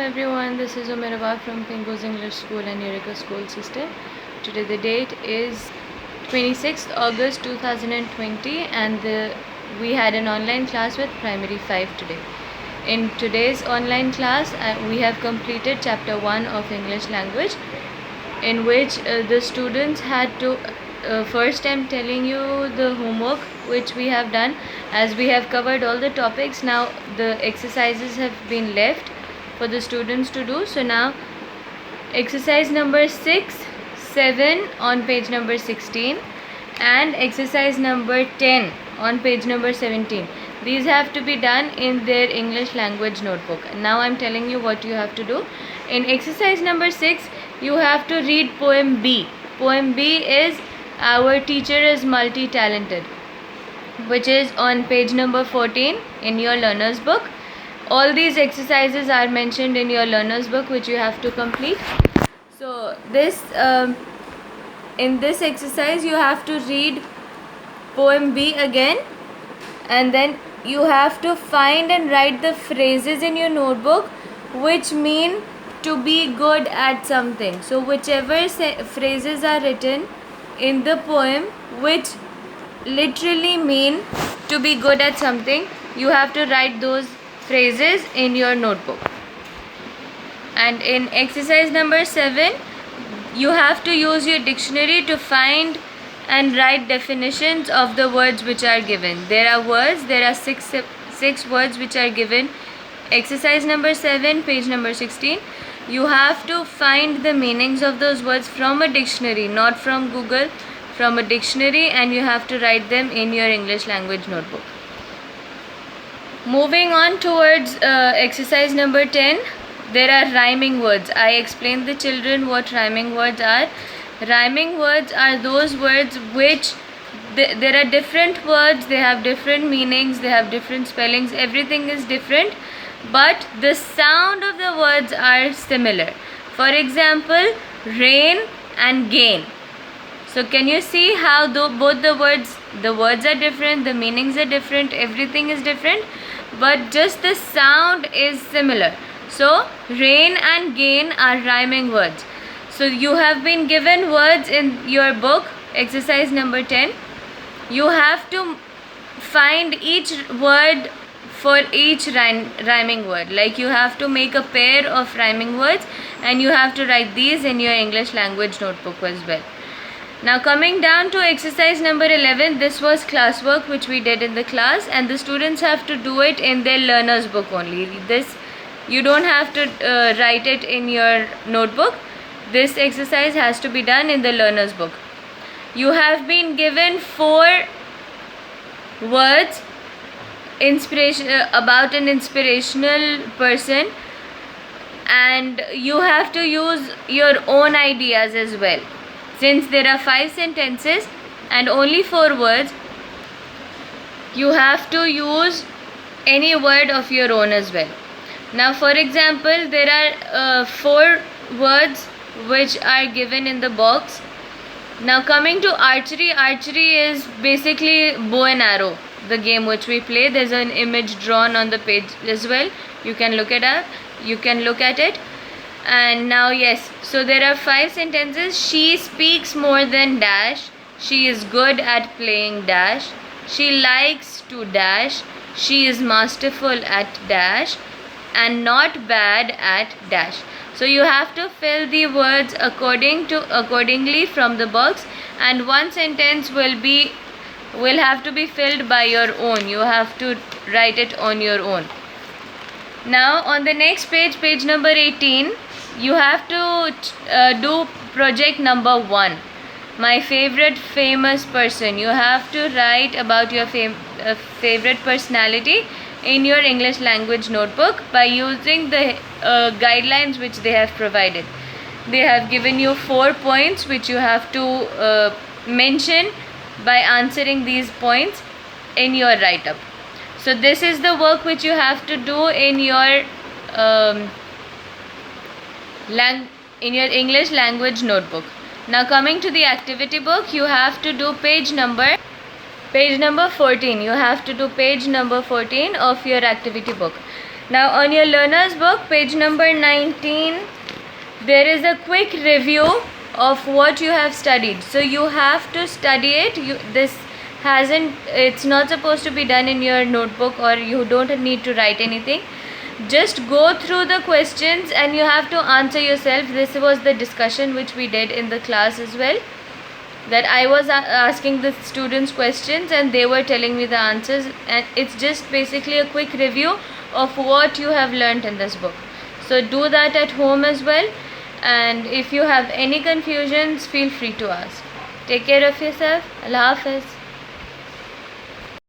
everyone, this is Umiraba from Pingo's English School and Eureka School System. Today the date is 26th August 2020 and we had an online class with Primary 5 today. In today's online class we have completed chapter 1 of English language, in which the students had to first I'm telling you the homework which we have done, as we have covered all the topics. Now the exercises have been left for the students to do. So now exercise number 6, 7 on page number 16 and exercise number 10 on page number 17. These have to be done in their English language notebook. Now I'm telling you what you have to do. In exercise number 6, you have to read poem B. Poem B is Our Teacher is Multi-Talented, which is on page number 14 in your learner's book. All these exercises are mentioned in your learner's book, which you have to complete. So this in this exercise you have to read poem B again, and then you have to find and write the phrases in your notebook which mean to be good at something. So whichever phrases are written in the poem which literally mean to be good at something, you have to write those phrases in your notebook. And in exercise number 7, you have to use your dictionary to find and write definitions of the words which are given. There are six words which are given. Exercise number 7, page number 16. You have to find the meanings of those words from a dictionary, not from Google, from a dictionary, and you have to write them in your English language notebook. Moving on towards exercise number 10, there are rhyming words. I explained the children what rhyming words are. Rhyming words are those words which there are different words, they have different meanings, they have different spellings, everything is different, but the sound of the words are similar. For example, rain and gain. So can you see how both the words are different, the meanings are different, everything is different, but just the sound is similar. So rain and gain are rhyming words. So you have been given words in your book, exercise number 10. You have to find each word for each rhyming word. Like you have to make a pair of rhyming words and you have to write these in your English language notebook as well. Now coming down to exercise number 11, this was classwork which we did in the class, and the students have to do it in their learner's book only. This you don't have to write it in your notebook. This exercise has to be done in the learner's book. You have been given 4 words about an inspirational person, and you have to use your own ideas as well. Since there are 5 sentences and only 4 words, you have to use any word of your own as well. Now for example, there are 4 words which are given in the box. Now coming to archery, archery is basically bow and arrow, the game which we play. There's an image drawn on the page as well. You can look at it. And now yes, so there are 5 sentences. She speaks more than dash. She is good at playing dash. She likes to dash. She is masterful at dash and not bad at dash. So you have to fill the words accordingly from the box, and one sentence will have to be filled by your own. You have to write it on your own. Now on the next page, page number 18, you have to do project number 1. My favorite famous person. You have to write about your favorite personality in your English language notebook by using the guidelines which they have provided. They have given you 4 points which you have to mention by answering these points in your write-up. So this is the work which you have to do in your English language notebook. Now coming to the activity book, you have to do page number 14. You have to do page number 14 of your activity book. Now on your learner's book, page number 19, there is a quick review of what you have studied. So you have to study it. It's not supposed to be done in your notebook, or you don't need to write anything. Just go through the questions and you have to answer yourself. This was the discussion which we did in the class as well, that I was asking the students questions and they were telling me the answers, and it's just basically a quick review of what you have learnt in this book. So do that at home as well, and if you have any confusions, feel free to ask. Take care of yourself. Allah Hafiz.